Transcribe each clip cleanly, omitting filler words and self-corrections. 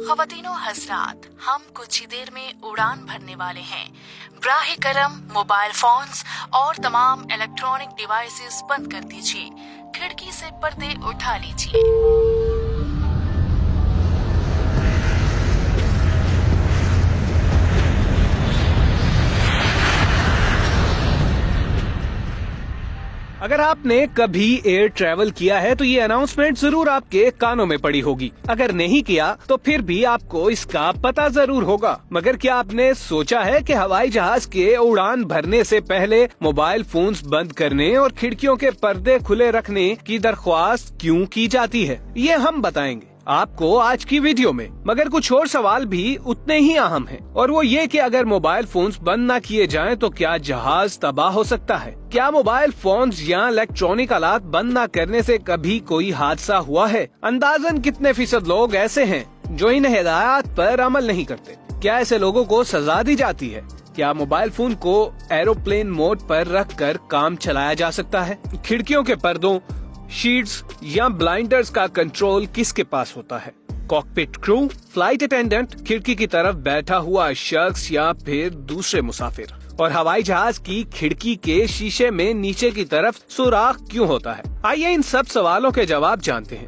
ख्वातीनो हजरात, हम कुछ ही देर में उड़ान भरने वाले हैं। ब्राहे करम मोबाइल फोन्स और तमाम इलेक्ट्रॉनिक डिवाइसेस बंद कर दीजिए। खिड़की से पर्दे उठा लीजिए। अगर आपने कभी एयर ट्रैवल किया है तो ये अनाउंसमेंट जरूर आपके कानों में पड़ी होगी। अगर नहीं किया तो फिर भी आपको इसका पता जरूर होगा। मगर क्या आपने सोचा है कि हवाई जहाज के उड़ान भरने से पहले मोबाइल फोन्स बंद करने और खिड़कियों के पर्दे खुले रखने की दरख्वास्त क्यों की जाती है? ये हम बताएंगे आपको आज की वीडियो में। मगर कुछ और सवाल भी उतने ही अहम हैं, और वो ये कि अगर मोबाइल फोन्स बंद न किए जाएं तो क्या जहाज तबाह हो सकता है? क्या मोबाइल फोन्स या इलेक्ट्रॉनिक आलात बंद न करने से कभी कोई हादसा हुआ है? अंदाजन कितने फीसद लोग ऐसे हैं जो इन हिदायत पर अमल नहीं करते? क्या ऐसे लोगों को सजा दी जाती है? क्या मोबाइल फोन को एरोप्लेन मोड पर रखकर काम चलाया जा सकता है? खिड़कियों के पर्दों, शीट्स या ब्लाइंडर्स का कंट्रोल किसके पास होता है? कॉकपिट क्रू, फ्लाइट अटेंडेंट, खिड़की की तरफ बैठा हुआ शख्स या फिर दूसरे मुसाफिर? और हवाई जहाज की खिड़की के शीशे में नीचे की तरफ सुराख क्यों होता है? आइए इन सब सवालों के जवाब जानते हैं।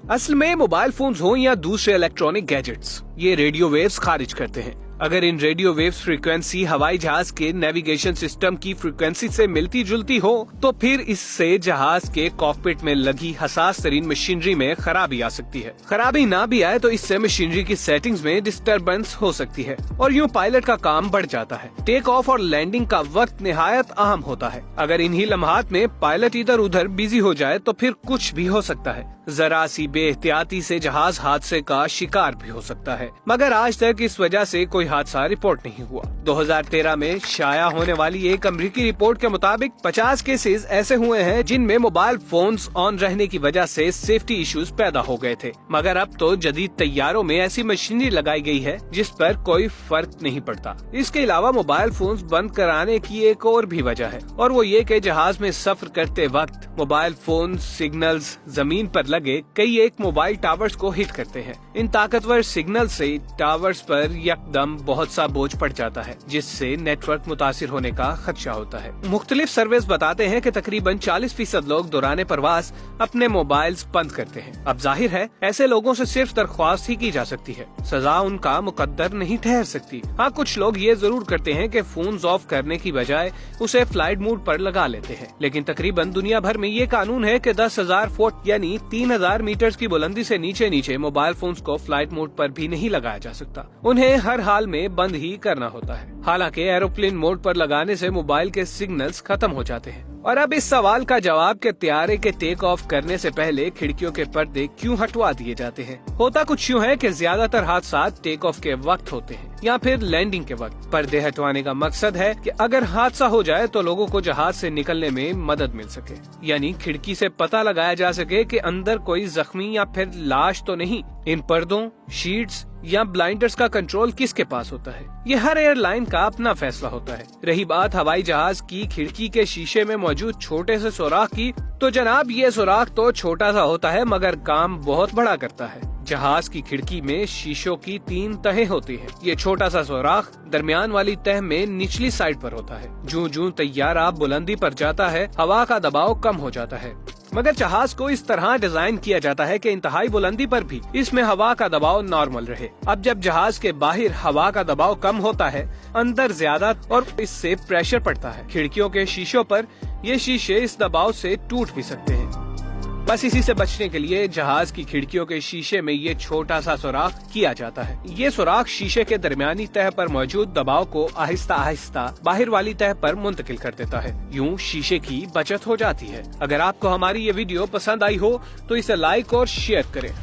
असल में मोबाइल फोन्स हो या दूसरे इलेक्ट्रॉनिक गैजेट्स, ये रेडियो वेव्स खारिज करते हैं। अगर इन रेडियो वेव्स फ्रीक्वेंसी हवाई जहाज के नेविगेशन सिस्टम की फ्रीक्वेंसी से मिलती जुलती हो तो फिर इससे जहाज के कॉकपिट में लगी हसास तरीन मशीनरी में खराबी आ सकती है। खराबी ना भी आए तो इससे मशीनरी की सेटिंग्स में डिस्टरबेंस हो सकती है और यूँ पायलट का काम बढ़ जाता है। टेक ऑफ और लैंडिंग का वक्त निहायत अहम होता है। अगर इन्हीं लम्हात में पायलट इधर उधर बिजी हो जाए तो फिर कुछ भी हो सकता है। जरा सी बेहतियाती से जहाज हादसे का शिकार भी हो सकता है, मगर आज तक इस वजह से कोई हादसा रिपोर्ट नहीं हुआ। 2013 में शाया होने वाली एक अमेरिकी रिपोर्ट के मुताबिक 50 केसेस ऐसे हुए हैं जिनमें मोबाइल फोन्स ऑन रहने की वजह से सेफ्टी इश्यूज पैदा हो गए थे। मगर अब तो जदीद तैयारों में ऐसी मशीनरी लगाई गई है जिस पर कोई फर्क नहीं पड़ता। इसके अलावा मोबाइल फोन्स बंद कराने की एक और भी वजह है, और वो ये कि जहाज में सफर करते वक्त मोबाइल फोन सिग्नल्स जमीन पर लगे कई एक मोबाइल टावर्स को हिट करते हैं। इन ताकतवर सिग्नल से टावर्स पर यकदम बहुत सा बोझ पड़ जाता है, जिससे नेटवर्क मुतासिर होने का खदशा होता है। मुख्तलिफ सर्वेस बताते हैं कि तकरीबन 40% लोग दौरान प्रवास अपने मोबाइल्स बंद करते हैं। अब जाहिर है ऐसे लोगों से सिर्फ दरख्वास्त ही की जा सकती है, सजा उनका मुकद्दर नहीं ठहर सकती। हाँ, कुछ लोग ये जरूर करते हैं कि फोन्स ऑफ करने की बजाय उसे फ्लाइट मोड पर लगा लेते हैं, लेकिन तकरीबन दुनिया भर में ये कानून है कि 10,000 फुट यानी 3,000 मीटर की बुलंदी से नीचे मोबाइल फोन्स को फ्लाइट मोड पर भी नहीं लगाया जा सकता। उन्हें हर हाल में बंद ही करना होता है। हालांकि एरोप्लेन मोड पर लगाने से मोबाइल के सिग्नल्स खत्म हो जाते हैं। और अब इस सवाल का जवाब कि त्यारे के टेक ऑफ करने से पहले खिड़कियों के पर्दे क्यों हटवा दिए जाते हैं। होता कुछ यूँ है कि ज्यादातर हादसा टेक ऑफ के वक्त होते हैं या फिर लैंडिंग के वक्त। पर्दे हटवाने का मकसद है कि अगर हादसा हो जाए तो लोगों को जहाज से निकलने में मदद मिल सके, यानी खिड़की से पता लगाया जा सके कि अंदर कोई जख्मी या फिर लाश तो नहीं। इन पर्दों, शीट्स या ब्लाइंडर्स का कंट्रोल किसके पास होता है? ये हर एयरलाइन का अपना फैसला होता है। रही बात हवाई जहाज की खिड़की के शीशे में मौजूद छोटे से सुराख की, तो जनाब ये सुराख तो छोटा सा होता है मगर काम बहुत बड़ा करता है। जहाज की खिड़की में शीशों की 3 तहें होती हैं। ये छोटा सा सुराख दरमियान वाली तह में निचली साइड पर होता है। जूं तैयारा बुलंदी पर जाता है, हवा का दबाव कम हो जाता है। मगर जहाज को इस तरह डिजाइन किया जाता है कि इंतहाई बुलंदी पर भी इसमें हवा का दबाव नॉर्मल रहे। अब जब जहाज के बाहर हवा का दबाव कम होता है, अंदर ज्यादा और इससे प्रेशर पड़ता है। खिड़कियों के शीशों पर ये शीशे इस दबाव से टूट भी सकते हैं। बस इसी से बचने के लिए जहाज की खिड़कियों के शीशे में ये छोटा सा सुराख किया जाता है। ये सुराख शीशे के दरमियानी तह पर मौजूद दबाव को आहिस्ता आहिस्ता बाहर वाली तह पर मुंतकिल कर देता है। यूँ शीशे की बचत हो जाती है। अगर आपको हमारी ये वीडियो पसंद आई हो तो इसे लाइक और शेयर करें।